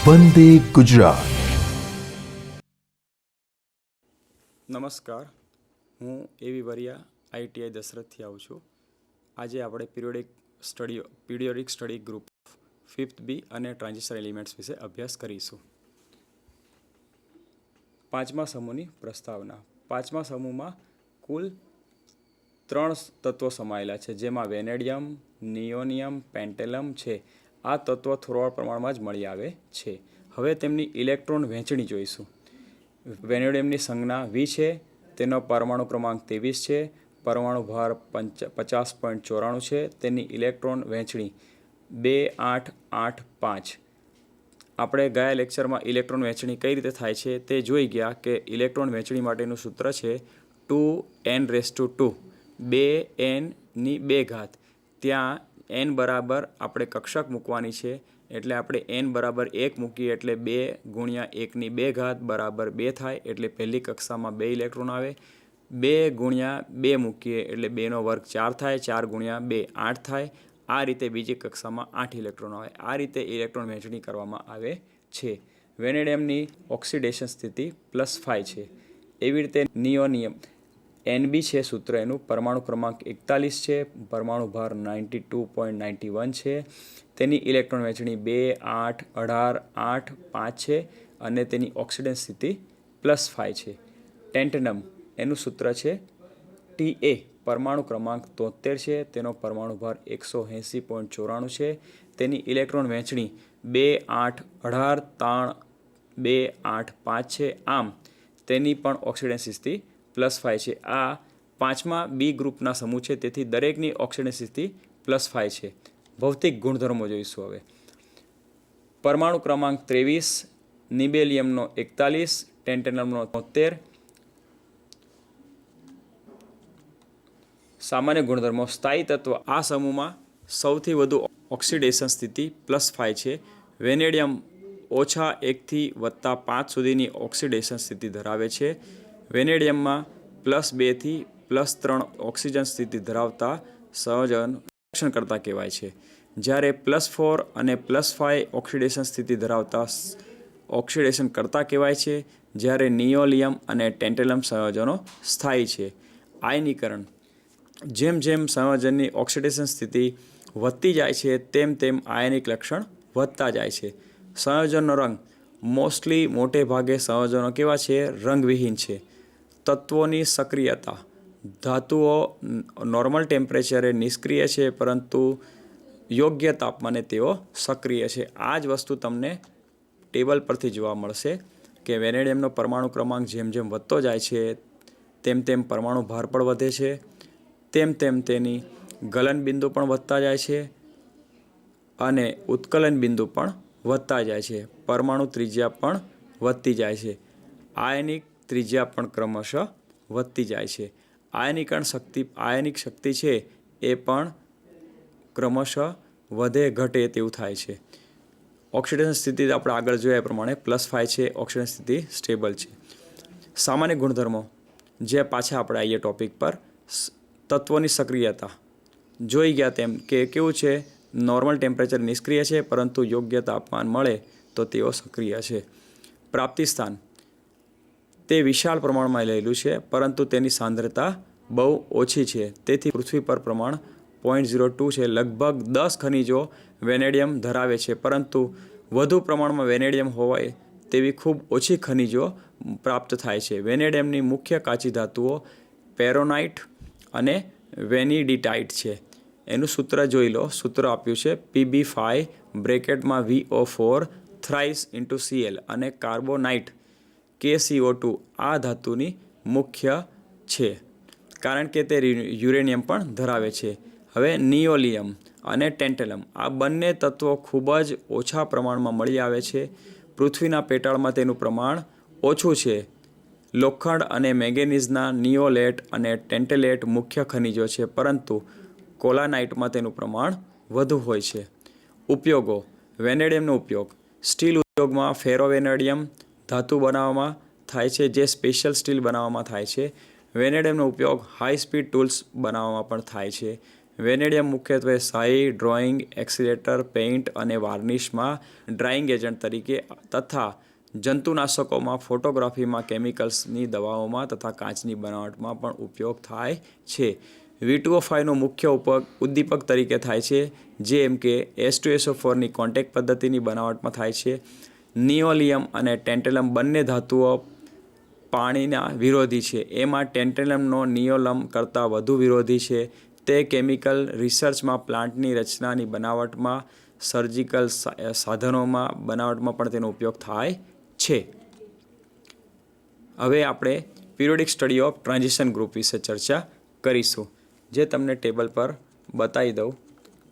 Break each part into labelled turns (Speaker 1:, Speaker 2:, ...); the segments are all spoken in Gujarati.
Speaker 1: વંદે ગુજરાત।
Speaker 2: નમસ્કાર, હું એવી વરિયા આઈટીઆઈ દશરથથી આવું છું। આજે આપણે પીરિયોડિક સ્ટડી ગ્રુપ 5th બી અને ટ્રાન્ઝિશન એલિમેન્ટ્સ વિશે અભ્યાસ કરીશું। પાંચમા સમૂહની પ્રસ્તાવના। પાંચમા સમૂહમાં કુલ 3 તત્વો સમાયેલા છે, જેમાં વેનેડિયમ, નિયોનિયમ, પેન્ટેલમ છે। આ તત્વો થોડા પ્રમાણમાં જ મળી આવે છે। હવે તેમની ઇલેક્ટ્રોન વહેંચણી જોઈશું। વેનેડિયમની સંજ્ઞા V છે, તેનો પરમાણુ ક્રમાંક 23 છે, પરમાણુ ભાર 50.94 છે, તેની ઇલેક્ટ્રોન વહેંચણી 2, 8, 8, 5। આપણે ગયા લેક્ચરમાં ઇલેક્ટ્રોન વહેંચણી કઈ રીતે થાય છે તે જોઈ ગયા કે ઇલેક્ટ્રોન વહેંચણી માટેનું સૂત્ર છે 2n2, 2n2। ત્યાં n બરાબર આપણે કક્ષક મૂકવાની છે, એટલે આપણે n બરાબર 1 મૂકીએ એટલે 2 ગુણ્યા 1/2 બરાબર 2 થાય, એટલે પહેલી કક્ષામાં 2 ઇલેક્ટ્રોન આવે। 2 ગુણ્યા 2 મૂકીએ એટલે 2 નો વર્ગ 4 થાય, 4 ગુણ્યા 2 8 થાય। આ રીતે બીજી કક્ષામાં 8 ઇલેક્ટ્રોન આવે। આ રીતે ઇલેક્ટ્રોન વહેંચણી કરવામાં આવે છે। વેનેડિયમની ઓક્સિડેશન સ્થિતિ +5 છે। એવી રીતે નિયોનિયમ NB છે સૂત્ર એનું, પરમાણુ ક્રમાંક 41 છે, પરમાણુ ભાર 92.91 છે, તેની ઇલેક્ટ્રોન વહેંચણી 2, 8, 18, 8, 5 છે અને તેની ઓક્સિડેશન સ્થિતિ +5 છે। ટેન્ટનમ એનું સૂત્ર છે TA, પરમાણુ ક્રમાંક 73 છે, તેનો પરમાણુ ભાર 180.94 છે, તેની ઇલેક્ટ્રોન વહેંચણી 2, 8, 18, 3, 2, 8, 5 છે। આમ તેની પણ ઓક્સિડેશન સ્થિતિ +5 છે। આ પાંચમા બી ગ્રુપના સમૂહ છે, તેથી દરેકની ઓક્સિડેશન સ્થિતિ +5 છે। ભૌતિક ગુણધર્મો જોઈશું હવે। પરમાણુ ક્રમાંક 23, નિબેલિયમનો 41, ટેન્ટેનમનો 73। સામાન્ય ગુણધર્મો। સ્થાયી તત્વ આ સમૂહમાં સૌથી વધુ ઓક્સિડેશન સ્થિતિ +5 છે। વેનેડિયમ -1 થી +5 સુધીની ઓક્સિડેશન સ્થિતિ ધરાવે છે। વેનેડિયમમાં +2 થી +3 ઓક્સિજન સ્થિતિ ધરાવતા સંયોજન ઓક્સિડેશન કરતા કહેવાય છે, જ્યારે +4 અને +5 ઓક્સિડેશન સ્થિતિ ધરાવતા ઓક્સિડેશન કરતા કહેવાય છે, જ્યારે નિયોલિયમ અને ટેન્ટેલમ સંયોજનો સ્થાયી છે। આયનીકરણ જેમ જેમ સંયોજનની ઓક્સિડેશન સ્થિતિ વધતી જાય છે તેમ તેમ આયનિક લક્ષણ વધતા જાય છે। સંયોજનનો રંગ મોટે ભાગે સંયોજનો કેવા છે? રંગવિહીન છે। તત્વોની સક્રિયતા ધાતુઓ નોર્મલ ટેમ્પરેચરે નિષ્ક્રિય છે, પરંતુ યોગ્ય તાપમાને તેઓ સક્રિય છે। આ જ વસ્તુ તમને ટેબલ પરથી જોવા મળશે કે વેનેડિયમનો પરમાણુ ક્રમાંક જેમ જેમ વધતો જાય છે તેમ તેમ પરમાણુ ભાર પણ વધે છે, તેમ તેમ તેની ગલન બિંદુ પણ વધતા જાય છે અને ઉત્કલન બિંદુ પણ વધતા જાય છે। પરમાણુ ત્રિજ્યા પણ વધતી જાય છે। આયનિક ત્રિજ્યા પણ ક્રમશઃ વધતી જાય છે। આયનિક શક્તિ છે એ પણ ક્રમશઃ વધે ઘટે તેવું થાય છે। ઓક્સિડેશન સ્થિતિ આપણે આગળ જોયા એ પ્રમાણે +5 છે, ઓક્સિડેશન સ્થિતિ સ્ટેબલ છે। સામાન્ય ગુણધર્મો જે પાછા આપણે આવીએ ટોપિક પર। તત્વોની સક્રિયતા જોઈ ગયા તેમ કે કેવું છે? નોર્મલ ટેમ્પરેચર નિષ્ક્રિય છે, પરંતુ યોગ્ય તાપમાન મળે તો તેઓ સક્રિય છે। પ્રાપ્તિ સ્થાન તે વિશાળ પ્રમાણમાં રહેલું છે, પરંતુ તેની સાંદ્રતા બહુ ઓછી છે, તેથી પૃથ્વી પર પ્રમાણ 0.02 છે। લગભગ 10 ખનિજો વેનેડિયમ ધરાવે છે, પરંતુ વધુ પ્રમાણમાં વેનેડિયમ હોય તેવી ખૂબ ઓછી ખનિજો પ્રાપ્ત થાય છે। વેનેડિયમની મુખ્ય કાચી ધાતુઓ પેરોનાઇટ અને વેનિડિટાઇટ છે। એનું સૂત્ર જોઈ લો। સૂત્ર આપ્યું છે Pb5 thrice into Cl અને કાર્બોનાઇટ KCO2 આ ધાતુની મુખ્ય છે, કારણ કે તે યુરેનિયમ પણ ધરાવે છે। હવે નિયોલિયમ અને ટેન્ટેલમ આ બંને તત્વો ખૂબ જ ઓછા પ્રમાણમાં મળી આવે છે। પૃથ્વીના પેટાળમાં તેનું પ્રમાણ ઓછું છે। લોખંડ અને મેંગેનીઝના નિયોલેટ અને ટેન્ટેલેટ મુખ્ય ખનિજો છે, પરંતુ કોલાનાઇટમાં તેનું પ્રમાણ વધુ હોય છે। ઉપયોગો વેનેડિયમનો ઉપયોગ સ્ટીલ ઉદ્યોગમાં ફેરોવેનેડિયમ ધાતુ બનાવવામાં થાય છે, જે સ્પેશિયલ સ્ટીલ બનાવવામાં થાય છે। વેનેડિયમનો ઉપયોગ હાઈ સ્પીડ ટૂલ્સ બનાવવામાં પણ થાય છે। વેનેડિયમ મુખ્યત્વે શાહી, ડ્રોઈંગ, એક્સિલેટર, પેઇન્ટ અને વાર્નિશમાં ડ્રાઇંગ એજન્ટ તરીકે તથા જંતુનાશકોમાં, ફોટોગ્રાફીમાં, કેમિકલ્સની દવાઓમાં તથા કાચની બનાવટમાં પણ ઉપયોગ થાય છે. V2O5નો મુખ્ય ઉદ્દીપક તરીકે થાય છે, જેમ કે H2SO4ની કોન્ટેક્ટ પદ્ધતિની બનાવટમાં થાય છે. નિયોલિયમ અને ટેન્ટેલમ બંને ધાતુઓ પાણીના વિરોધી છે. એમાં ટેન્ટેલમનો નિયોલમ કરતાં વધુ વિરોધી છે. તે કેમિકલ રિસર્ચમાં, પ્લાન્ટની રચનાની બનાવટમાં, સર્જિકલ સાધનોમાં બનાવટમાં પણ તેનો ઉપયોગ થાય છે. હવે આપણે periodic study of transition group વિશે ચર્ચા કરીશું, જે તમને ટેબલ પર બતાવી દઉં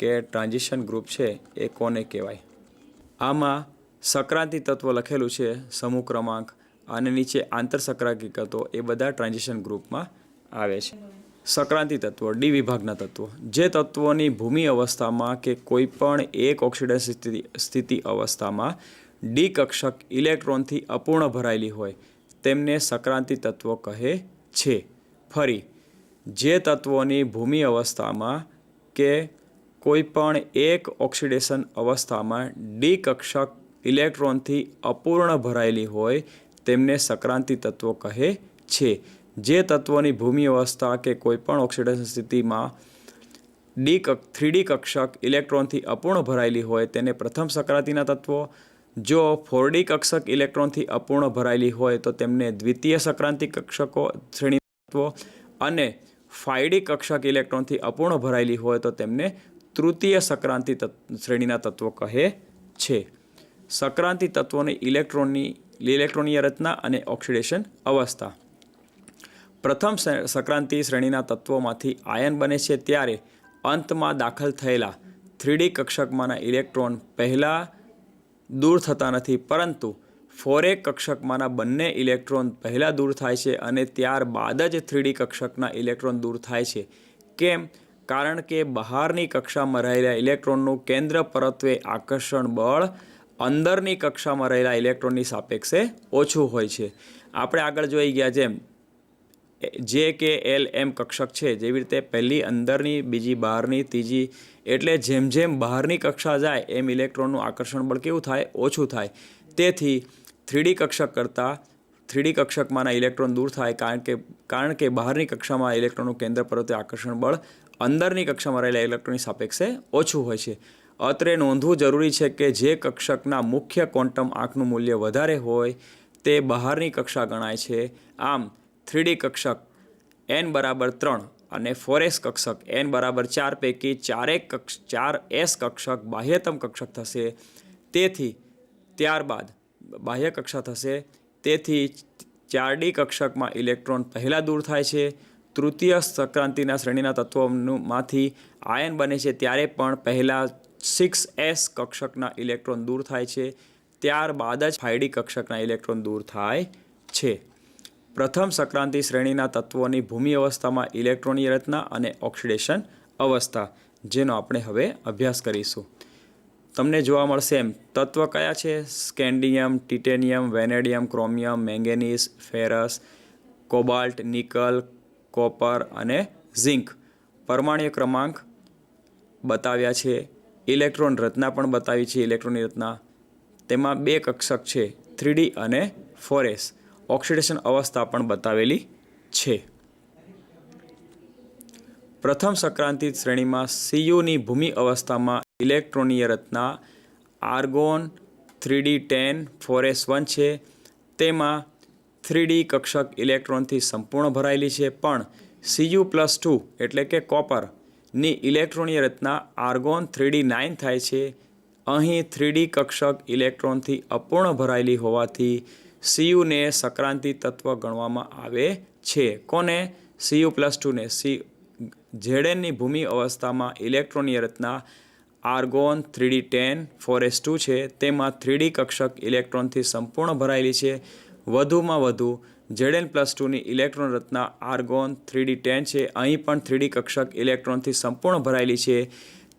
Speaker 2: કે ટ્રાન્ઝિશન ગ્રુપ છે એ કોને કહેવાય. આમાં સક્રાંતિ તત્વ લખેલું છે, સમૂહ ક્રમાંક અને નીચે આંતરસક્રાંતિકો, એ બધા ટ્રાન્ઝિશન ગ્રુપમાં આવે છે. સક્રાંતિ તત્વો, ડી વિભાગના તત્વો, જે તત્વોની ભૂમિ અવસ્થામાં કે કોઈ પણ એક ઓક્સિડેશન સ્થિતિ અવસ્થામાં ડી કક્ષક ઇલેક્ટ્રોનથી અપૂર્ણ ભરાયેલી હોય તેમને સક્રાંતિ તત્વો કહે છે. ફરી, જે તત્વોની ભૂમિ અવસ્થામાં કે કોઈ પણ એક ઓક્સિડેશન અવસ્થામાં ડી કક્ષક ઇલેક્ટ્રોનથી અપૂર્ણ ભરાયેલી હોય તેમને સક્રાંતિ તત્વો કહે છે. જે તત્વોની ભૂમિ અવસ્થા કે કોઈ પણ ઓક્સિડેશન સ્થિતિમાં 3D કક્ષક ઇલેક્ટ્રોનથી અપૂર્ણ ભરાયેલી હોય તેને પ્રથમ સક્રાંતિના તત્વો. જો 4D કક્ષક ઇલેક્ટ્રોનથી અપૂર્ણ ભરાયેલી હોય તો તેમને દ્વિતીય સક્રાંતિ કક્ષકો શ્રેણીના તત્વો, અને 5D કક્ષક ઇલેક્ટ્રોનથી અપૂર્ણ ભરાયેલી હોય તો તેમને તૃતીય સક્રાંતિ શ્રેણીના તત્વો કહે છે. સક્રાંતિ તત્વોની ઇલેક્ટ્રોનીય રચના અને ઓક્સિડેશન અવસ્થા. પ્રથમ સક્રાંતિ શ્રેણીના તત્વોમાંથી આયન બને છે ત્યારે અંતમાં દાખલ થયેલા 3D કક્ષકમાંના ઇલેક્ટ્રોન પહેલાં દૂર થતા નથી, પરંતુ 4A કક્ષકમાંના બંને ઇલેક્ટ્રોન પહેલાં દૂર થાય છે અને ત્યારબાદ જ 3D કક્ષકના ઇલેક્ટ્રોન દૂર થાય છે. કેમ? કારણ કે બહારની કક્ષામાં રહેલા ઇલેક્ટ્રોનનું કેન્દ્ર પરત્વે આકર્ષણ બળ અંદરની કક્ષામાં રહેલા ઇલેક્ટ્રોનની સાપેક્ષે ઓછું હોય છે. આપણે આગળ જોઈ ગયા જેમ JKLM કક્ષક છે, જેવી રીતે પહેલી અંદરની, બીજી બહારની, ત્રીજી, એટલે જેમ જેમ બહારની કક્ષા જાય એમ ઇલેક્ટ્રોનનું આકર્ષણ બળ કેવું થાય? ઓછું થાય. તેથી 3D કક્ષક કરતાં 3D કક્ષકમાંના ઇલેક્ટ્રોન દૂર થાય, કારણ કે બહારની કક્ષામાં ઇલેક્ટ્રોનનું કેન્દ્ર પરત્વે આકર્ષણ બળ અંદરની કક્ષામાં રહેલા ઇલેક્ટ્રોનની સાપેક્ષે ઓછું હોય છે. અત્રે નોંધવું જરૂરી છે કે જે કક્ષકના મુખ્ય ક્વોન્ટમ આંકનું મૂલ્ય વધારે હોય તે બહારની કક્ષા ગણાય છે. આમ 3D કક્ષક n=3 અને 4s કક્ષક n=4 પૈકી 4s કક્ષક બાહ્યતમ કક્ષક થશે. તેથી ત્યારબાદ બાહ્ય કક્ષા થશે. તેથી 4D કક્ષકમાં ઇલેક્ટ્રોન પહેલાં દૂર થાય છે. તૃતીય સક્રાંતિના શ્રેણીના તત્વોમાંથી આયન બને છે ત્યારે પણ પહેલાં 6s કક્ષકના ઇલેક્ટ્રોન દૂર થાય છે, ત્યારબાદ જ 5D કક્ષકના ઇલેક્ટ્રોન દૂર થાય છે. પ્રથમ સક્રાંતિ શ્રેણીના તત્વોની ભૂમિ અવસ્થામાં ઇલેક્ટ્રોનીય રચના અને ઓક્સિડેશન અવસ્થા, જેનો આપણે હવે અભ્યાસ કરીશું. તમને જોવા મળશે એમ તત્વ કયા છે? Scandium, titanium, vanadium, chromium, manganese, ferrous, cobalt, nickel, copper અને ઝિંક. પરમાણ્વીય ક્રમાંક બતાવ્યા છે. ઇલેક્ટ્રોન રચના પણ બતાવી છે. ઇલેક્ટ્રોનની રચના તેમાં 2 કક્ષક છે, 3D અને 4s. ઓક્સિડેશન અવસ્થા પણ બતાવેલી છે. પ્રથમ સક્રાંતિ શ્રેણીમાં Cuની ભૂમિ અવસ્થામાં ઇલેક્ટ્રોનીય રચના આર્ગોન 3D10 4s1 છે. તેમાં 3D કક્ષક ઇલેક્ટ્રોનથી સંપૂર્ણ ભરાયેલી છે, પણ Cu+2 એટલે કે કોપરની ઇલેક્ટ્રોનીય રચના આર્ગોન 3D9 થાય છે. અહીં 3D કક્ષક ઇલેક્ટ્રોનથી અપૂર્ણ ભરાયેલી હોવાથી Cuને સક્રાંતિ તત્વ ગણવામાં આવે છે. કોને? Cu+2ને. Znની ભૂમિ અવસ્થામાં ઇલેક્ટ્રોનીય રચના આર્ગોન 3D10 4s2 છે. તેમાં 3D કક્ષક ઇલેક્ટ્રોનથી સંપૂર્ણ ભરાયેલી છે. વધુમાં વધુ Zn+2ની ઇલેક્ટ્રોન રચના આર્ગોન 3D10 છે. અહીં પણ 3D કક્ષક ઇલેક્ટ્રોનથી સંપૂર્ણ ભરાયેલી છે.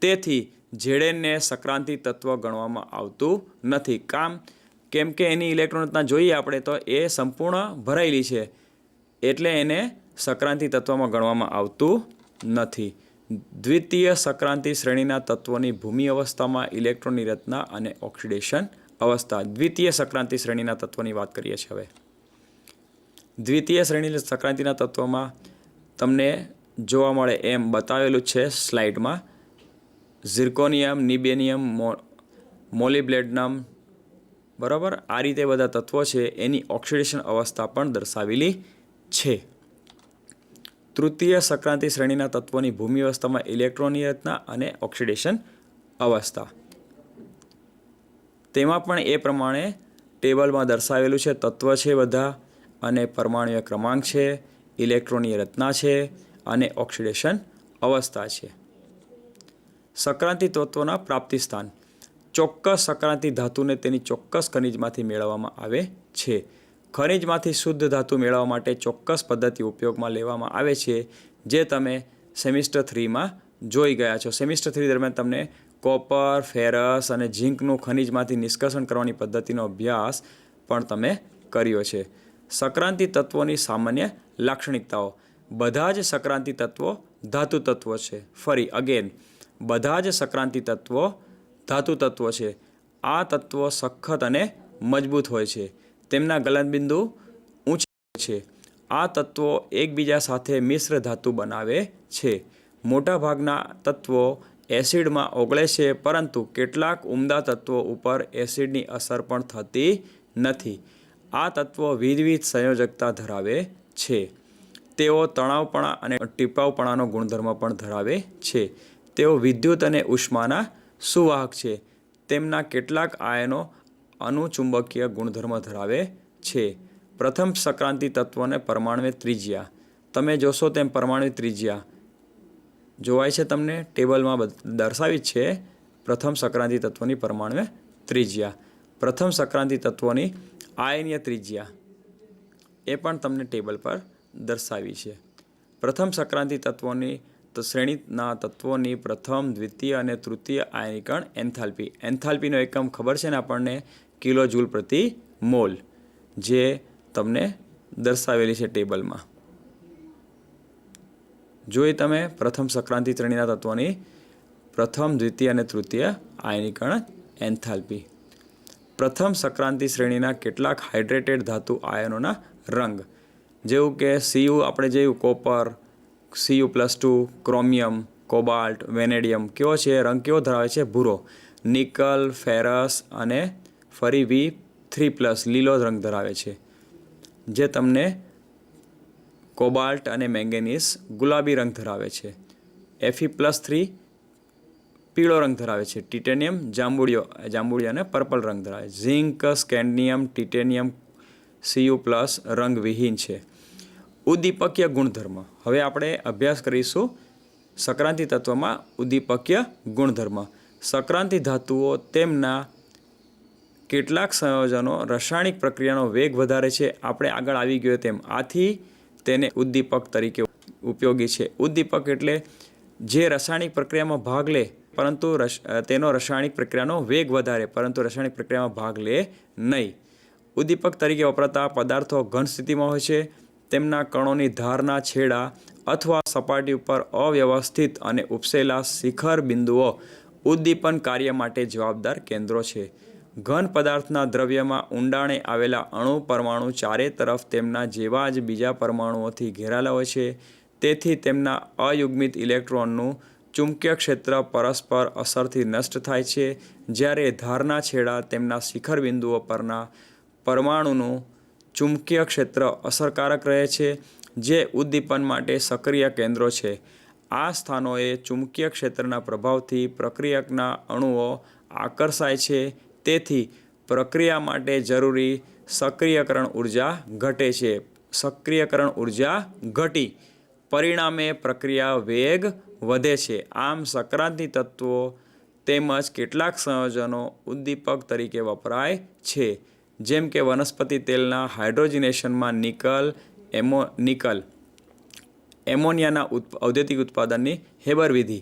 Speaker 2: તેથી Znને સક્રાંતિ તત્વ ગણવામાં આવતું નથી. કેમ કે એની ઇલેક્ટ્રોન રચના જોઈએ આપણે તો એ સંપૂર્ણ ભરાયેલી છે, એટલે એને સક્રાંતિ તત્વમાં ગણવામાં આવતું નથી. દ્વિતીય સંક્રાંતિ શ્રેણીના તત્વોની ભૂમિ અવસ્થામાં ઇલેક્ટ્રોનની રચના અને ઓક્સિડેશન અવસ્થા. દ્વિતીય સંક્રાંતિ શ્રેણીના તત્વોની વાત કરીએ છીએ હવે. દ્વિતીય શ્રેણી સંક્રાંતિના તત્વોમાં તમને જોવા મળે એમ બતાવેલું છે સ્લાઇડમાં. ઝિર્કોનિયમ, નિબેનિયમ, મોલિબ્લેડનમ, બરાબર, આ રીતે બધા તત્વો છે એની ઓક્સિડેશન અવસ્થા પણ દર્શાવેલી છે. તૃતીય સંક્રાંતિ શ્રેણીના તત્વોની ભૂમિ અવસ્થામાં ઇલેક્ટ્રોનની રચના અને ઓક્સિડેશન અવસ્થા. તેમાં પણ એ પ્રમાણે ટેબલમાં દર્શાવેલું છે. તત્વ છે બધા અને પરમાણુય ક્રમાંક છે, ઇલેક્ટ્રોનની રચના છે અને ઓક્સિડેશન અવસ્થા છે. સંક્રાંતિ તત્વોના પ્રાપ્તિ સ્થાન. ચોક્કસ સંક્રાંતિ ધાતુને તેની ચોક્કસ ખનિજમાંથી મેળવવામાં આવે છે. ખનિજમાંથી શુદ્ધ ધાતુ મેળવવા માટે ચોક્કસ પદ્ધતિ ઉપયોગમાં લેવામાં આવે છે, જે તમે સેમિસ્ટર 3માં જોઈ ગયા છો. સેમિસ્ટર 3 દરમિયાન તમને કોપર, ફેરસ અને ઝીંકનું ખનિજમાંથી નિષ્કર્ષણ કરવાની પદ્ધતિનો અભ્યાસ પણ તમે કર્યો છે. સંક્રાંતિ તત્વોની સામાન્ય લાક્ષણિકતાઓ. બધા જ સંક્રાંતિ તત્વો ધાતુ તત્વો છે. ફરી અગેન, બધા જ સંક્રાંતિ તત્વો ધાતુ તત્વો છે. આ તત્વો સખત અને મજબૂત હોય છે. તેમના ગલનબિંદુ ઊંચા હોય છે. આ તત્વો એકબીજા સાથે મિશ્ર ધાતુ બનાવે છે. મોટાભાગના તત્વો એસિડમાં ઓગળે છે, પરંતુ કેટલાક ઉમદા તત્વો ઉપર એસિડની અસર પણ થતી નથી. આ તત્વો વિવિધ સંયોજકતા ધરાવે છે. તેઓ તણાવપણા અને ટીપાવપણાનો ગુણધર્મ પણ ધરાવે છે. તેઓ વિદ્યુત અને ઉષ્માના સુવાહક છે. તેમના કેટલાક આયનો અનુચુંબકીય ગુણધર્મ ધરાવે છે. પ્રથમ સંક્રાંતિ તત્વોને પરમાણુ ત્રિજ્યા. તમે જોશો તેમ પરમાણુ ત્રિજ્યા જોવાય છે, તમને ટેબલમાં દર્શાવી છે. પ્રથમ સંક્રાંતિ તત્વોની પરમાણુ ત્રિજ્યા, પ્રથમ સંક્રાંતિ તત્વોની આયનીય ત્રિજ્યા એ પણ તમને ટેબલ પર દર્શાવી છે. પ્રથમ સંક્રાંતિ તત્વોની શ્રેણીના તત્વોની પ્રથમ, દ્વિતીય અને તૃતીય આયનીકરણ એન્થાલ્પી. એન્થાલ્પીનો એકમ ખબર છે ને આપણને, કિલો જૂલ પ્રતિ મોલ, જે તમને દર્શાવેલી છે ટેબલમાં. જોઈ તમે પ્રથમ સંક્રાંતિ શ્રેણીના તત્વોની પ્રથમ, દ્વિતીય અને તૃતીય આયનીકરણ એન્થાલ્પી. પ્રથમ સંક્રાંતિ શ્રેણીના કેટલાક હાઇડ્રેટેડ ધાતુ આયનોના રંગ, જેવું કે Cu આપણે જોયું, copper, Cu+2, chromium, cobalt, vanadium કેવો છે, રંગ કેવો ધરાવે છે, ભૂરો. નિકલ, ફેરસ અને ફરી V3+ લીલો રંગ ધરાવે છે, જે તમને કોબાલ્ટ અને મેંગેનીઝ ગુલાબી રંગ ધરાવે છે. Fe+3 પીળો રંગ ધરાવે છે. ટિટેનિયમ જાંબુડિયો અને પર્પલ રંગ ધરાવે છે. ઝિંક, સ્કેન્ડિયમ, ટિટેનિયમ Cu+ રંગવિહીન છે. ઉદ્દીપકીય ગુણધર્મ. હવે આપણે અભ્યાસ કરીશું સંક્રાંતિ તત્વમાં ઉદ્દીપકીય ગુણધર્મ. સંક્રાંતિ ધાતુઓ તેમના કેટલાક સંયોજનો રાસાયણિક પ્રક્રિયાનો વેગ વધારે છે. આપણે આગળ આવી ગયો તેમ, આથી તેને ઉદ્દીપક તરીકે ઉપયોગી છે. ઉદ્દીપક એટલે જે રાસાયણિક પ્રક્રિયામાં ભાગ લે, પરંતુ તેનો રાસાયણિક પ્રક્રિયાનો વેગ વધારે, પરંતુ રાસાયણિક પ્રક્રિયામાં ભાગ લે નહીં. ઉદ્દીપક તરીકે વપરાતા પદાર્થો ઘન સ્થિતિમાં હોય છે. તેમના કણોની ધારના છેડા અથવા સપાટી ઉપર અવ્યવસ્થિત અને ઉપસેલા શિખર બિંદુઓ ઉદ્દીપન કાર્ય માટે જવાબદાર કેન્દ્રો છે. ઘન પદાર્થના દ્રવ્યમાં ઊંડાણે આવેલા અણુ પરમાણુ ચારે તરફ તેમના જેવા જ બીજા પરમાણુઓથી ઘેરાયેલા હોય છે. તેથી તેમના અયુગ્મિત ઇલેક્ટ્રોનનું ચુંબકીય ક્ષેત્ર પરસ્પર અસરથી નષ્ટ થાય છે, જ્યારે ધારના છેડા તેમના શિખર બિંદુઓ પરના પરમાણુનું ચુંબકીય ક્ષેત્ર અસરકારક રહે છે, જે ઉદ્દીપન માટે સક્રિય કેન્દ્રો છે. આ સ્થાનોએ ચુંબકીય ક્ષેત્રના પ્રભાવથી પ્રક્રિયકના અણુઓ આકર્ષાય છે. તેથી પ્રક્રિયા માટે જરૂરી સક્રિયકરણ ઉર્જા ઘટે છે. સક્રિયકરણ ઉર્જા ઘટી, પરિણામે પ્રક્રિયા વેગ વધે છે. આમ સંક્રાંતિ તત્વો તેમજ કેટલાક સંયોજનો ઉદ્દીપક તરીકે વપરાય છે, જેમ કે વનસ્પતિ તેલના હાઇડ્રોજનેશનમાં નિકલ, એમોનિયાના ઔદ્યોગિક ઉત્પાદનની હેબર વિધિ,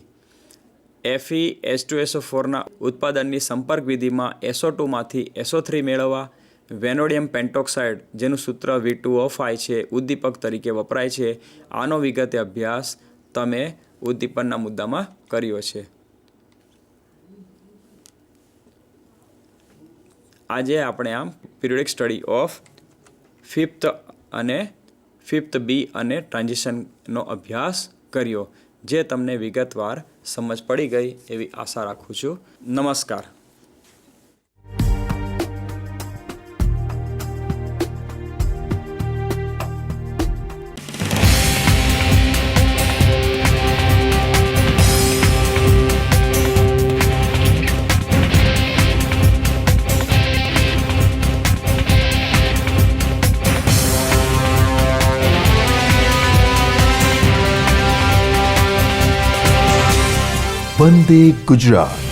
Speaker 2: FeH2SO4ના ઉત્પાદનની સંપર્ક વિધિમાં SO2 માંથી SO3 મેળવવા, વેનોડિયમ પેન્ટોક્સાઇડ જેનું સૂત્ર V2O5 છે, ઉદ્દીપક તરીકે વપરાય છે. આનો વિગતે અભ્યાસ તમે ઉદ્દીપનના મુદ્દામાં કર્યો છે. આજે આપણે આમ પીરિયોડિક સ્ટડી ઓફ ફિફ્થ બી અને ટ્રાન્ઝિશનનો અભ્યાસ કર્યો, જે તમને વિગતવાર સમજ પડી ગઈ એવી આશા રાખું છું. નમસ્કાર.
Speaker 1: વંદે ગુજરાત.